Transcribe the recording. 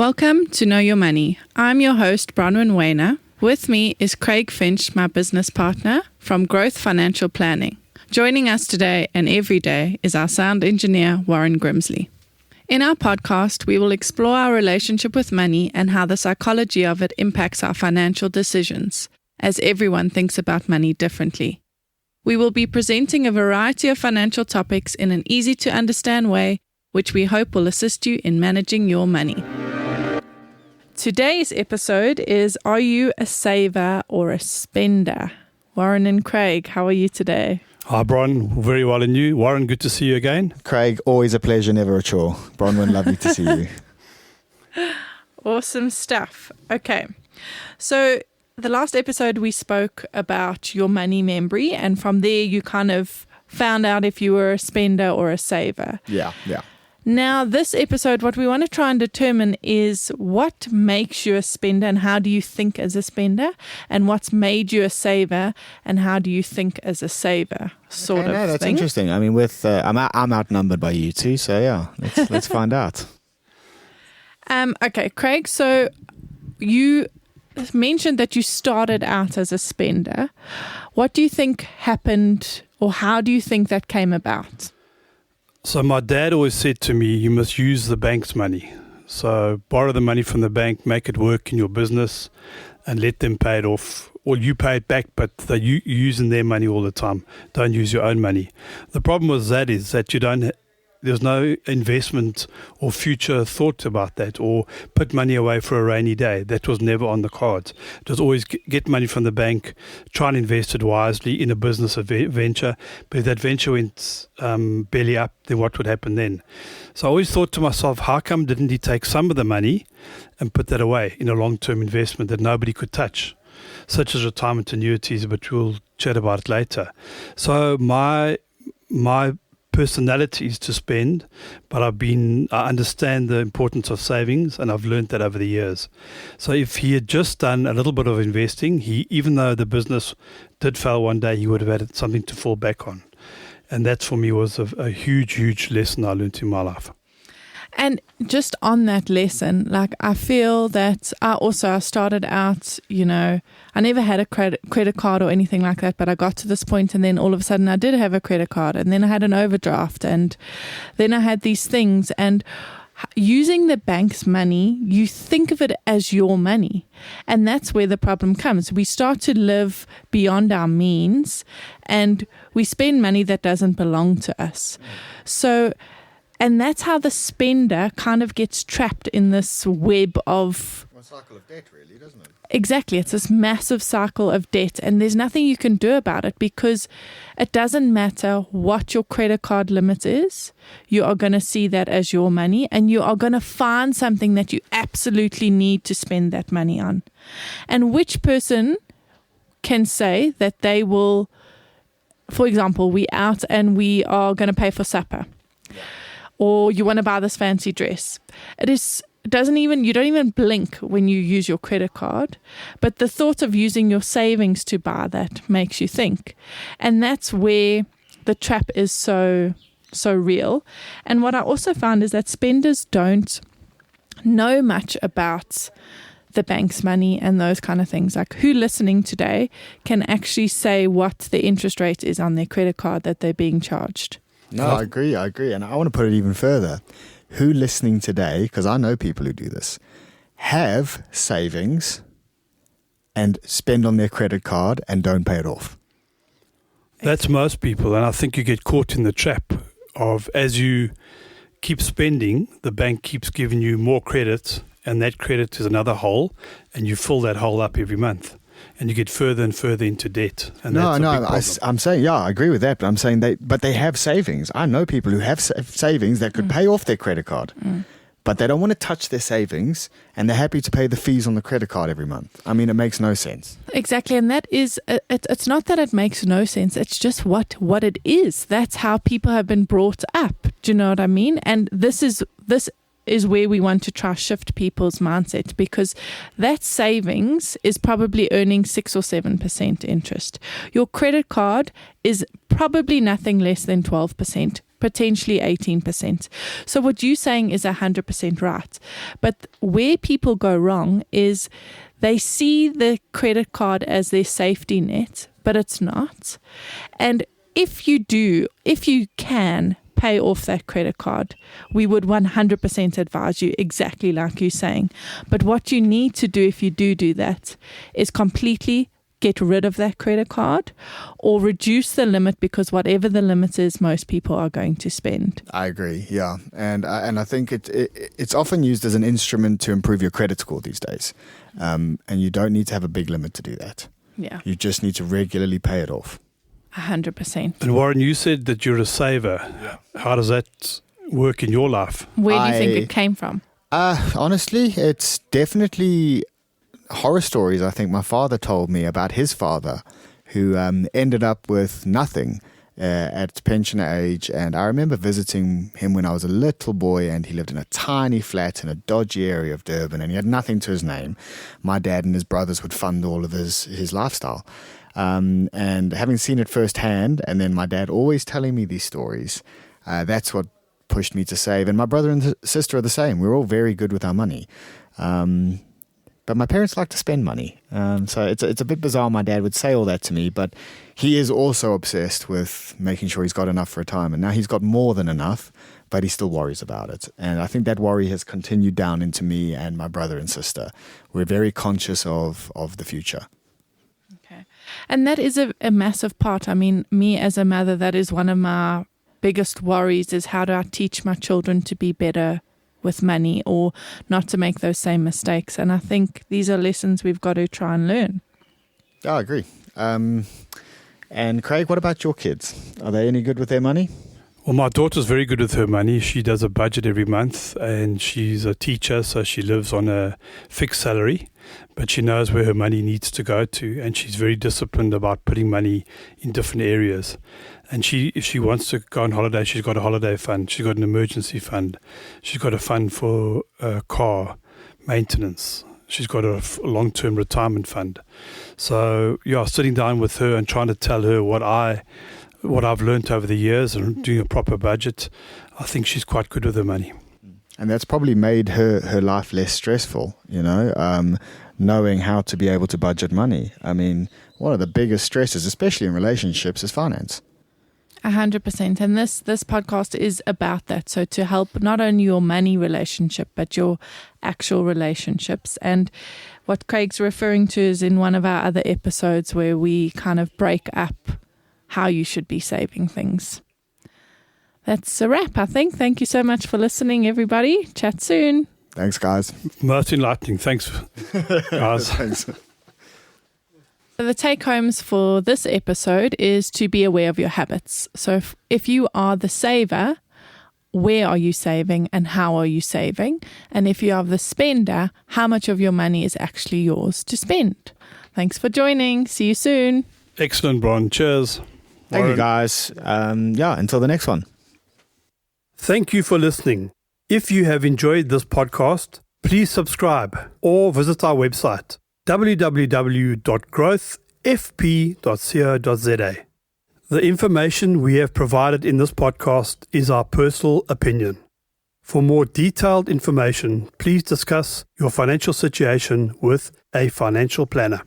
Welcome to Know Your Money. I'm your host, Bronwyn Wayner. With me is Craig Finch, my business partner from Growth Financial Planning. Joining us today and every day is our sound engineer, Warren Grimsley. In our podcast, we will explore our relationship with money and how the psychology of it impacts our financial decisions, as everyone thinks about money differently. We will be presenting a variety of financial topics in an easy-to-understand way, which we hope will assist you in managing your money. Today's episode is, are you a saver or a spender? Warren and Craig, how are you today? Hi, Bron. Very well, and you? Warren, good to see you again. Craig, always a pleasure, never a chore. Bronwyn, lovely to see you. Awesome stuff. Okay, so the last episode we spoke about your money memory, and from there you kind of found out if you were a spender or a saver. Yeah. Now, this episode, what we want to try and determine is what makes you a spender and how do you think as a spender, and what's made you a saver and how do you think as a saver, sort of that's thing. interesting. I mean, I'm outnumbered by you two, so yeah, let's find out. Okay, Craig, so you mentioned that you started out as a spender. What do you think happened, or how do you think that came about? So my dad always said to me, you must use the bank's money. So borrow the money from the bank, make it work in your business, and let them pay it off. Or you pay it back, but they're using their money all the time. Don't use your own money. The problem with that is that there's no investment or future thought about that, or put money away for a rainy day. That was never on the cards. It was always get money from the bank, try and invest it wisely in a business venture. But if that venture went belly up, then what would happen then? So I always thought to myself, how come didn't he take some of the money and put that away in a long-term investment that nobody could touch, such as retirement annuities, but we'll chat about it later. So my personality is to spend, but I understand the importance of savings, and I've learned that over the years. So if he had just done a little bit of investing, even though the business did fail one day, he would have had something to fall back on. And that for me was a huge lesson I learned in my life. And just on that lesson, I feel that I started out, I never had a credit card or anything like that, but I got to this point and then all of a sudden I did have a credit card, and then I had an overdraft, and then I had these things. And using the bank's money, you think of it as your money. And that's where the problem comes. We start to live beyond our means and we spend money that doesn't belong to us. And that's how the spender kind of gets trapped in this web of... A cycle of debt, really, doesn't it? Exactly. It's this massive cycle of debt, and there's nothing you can do about it, because it doesn't matter what your credit card limit is. You are going to see that as your money, and you are going to find something that you absolutely need to spend that money on. And which person can say that they will, for example, we out and we are going to pay for supper. Yeah. Or you want to buy this fancy dress. You don't even blink when you use your credit card, but the thought of using your savings to buy that makes you think. And that's where the trap is so real. And what I also found is that spenders don't know much about the bank's money and those kind of things. Like, who listening today can actually say what the interest rate is on their credit card that they're being charged? No, I agree. And I want to put it even further. Who listening today, because I know people who do this, have savings and spend on their credit card and don't pay it off? That's most people, and I think you get caught in the trap of, as you keep spending, the bank keeps giving you more credit, and that credit is another hole, and you fill that hole up every month. And you get further and further into debt. And I'm saying, I agree with that, but I'm saying they have savings. I know people who have savings that could pay off their credit card, but they don't want to touch their savings, and they're happy to pay the fees on the credit card every month. I mean, it makes no sense. Exactly, and that is, it's not that it makes no sense, it's just what it is. That's how people have been brought up. Do you know what I mean? And this is where we want to try shift people's mindset, because that savings is probably earning 6 or 7% interest. Your credit card is probably nothing less than 12%, potentially 18%. So what you're saying is 100% right. But where people go wrong is they see the credit card as their safety net, but it's not. And if you can pay off that credit card, we would 100% advise you, exactly like you're saying. But what you need to do if you do that is completely get rid of that credit card or reduce the limit, because whatever the limit is, most people are going to spend. I agree, yeah. And I think it's often used as an instrument to improve your credit score these days. And you don't need to have a big limit to do that. Yeah. You just need to regularly pay it off. 100%. And Warren, you said that you're a saver. Yeah. How does that work in your life? Where do you think it came from? Honestly, it's definitely horror stories I think my father told me about his father, who ended up with nothing at pensioner age. And I remember visiting him when I was a little boy, and he lived in a tiny flat in a dodgy area of Durban, and he had nothing to his name. My dad and his brothers would fund all of his lifestyle. And having seen it firsthand, and then my dad always telling me these stories, that's what pushed me to save. And my brother and sister are the same. We're all very good with our money. But my parents like to spend money. So it's a bit bizarre my dad would say all that to me, but he is also obsessed with making sure he's got enough for retirement. Now he's got more than enough, but he still worries about it. And I think that worry has continued down into me and my brother and sister. We're very conscious of the future. Okay. And that is a massive part. I mean, me as a mother, that is one of my biggest worries, is how do I teach my children to be better with money or not to make those same mistakes. And I think these are lessons we've got to try and learn. I agree. And Craig, what about your kids? Are they any good with their money? Well, my daughter's very good with her money. She does a budget every month, and she's a teacher, so she lives on a fixed salary, but she knows where her money needs to go to, and she's very disciplined about putting money in different areas. And if she wants to go on holiday, she's got a holiday fund. She's got an emergency fund. She's got a fund for car maintenance. She's got a long-term retirement fund. So, yeah, sitting down with her and trying to tell her what I've learned over the years and doing a proper budget, I think she's quite good with her money. And that's probably made her life less stressful, knowing how to be able to budget money. I mean, one of the biggest stresses, especially in relationships, is finance. 100%. And this podcast is about that. So to help not only your money relationship, but your actual relationships. And what Craig's referring to is in one of our other episodes where we kind of break up how you should be saving things. That's a wrap, I think. Thank you so much for listening, everybody. Chat soon. Thanks, guys. Most enlightening. Thanks, guys. Thanks. The take-homes for this episode is to be aware of your habits. So if you are the saver, where are you saving and how are you saving? And if you are the spender, how much of your money is actually yours to spend? Thanks for joining. See you soon. Excellent, Bron. Cheers. Thank you, guys. Until the next one. Thank you for listening. If you have enjoyed this podcast, please subscribe or visit our website, www.growthfp.co.za. The information we have provided in this podcast is our personal opinion. For more detailed information, please discuss your financial situation with a financial planner.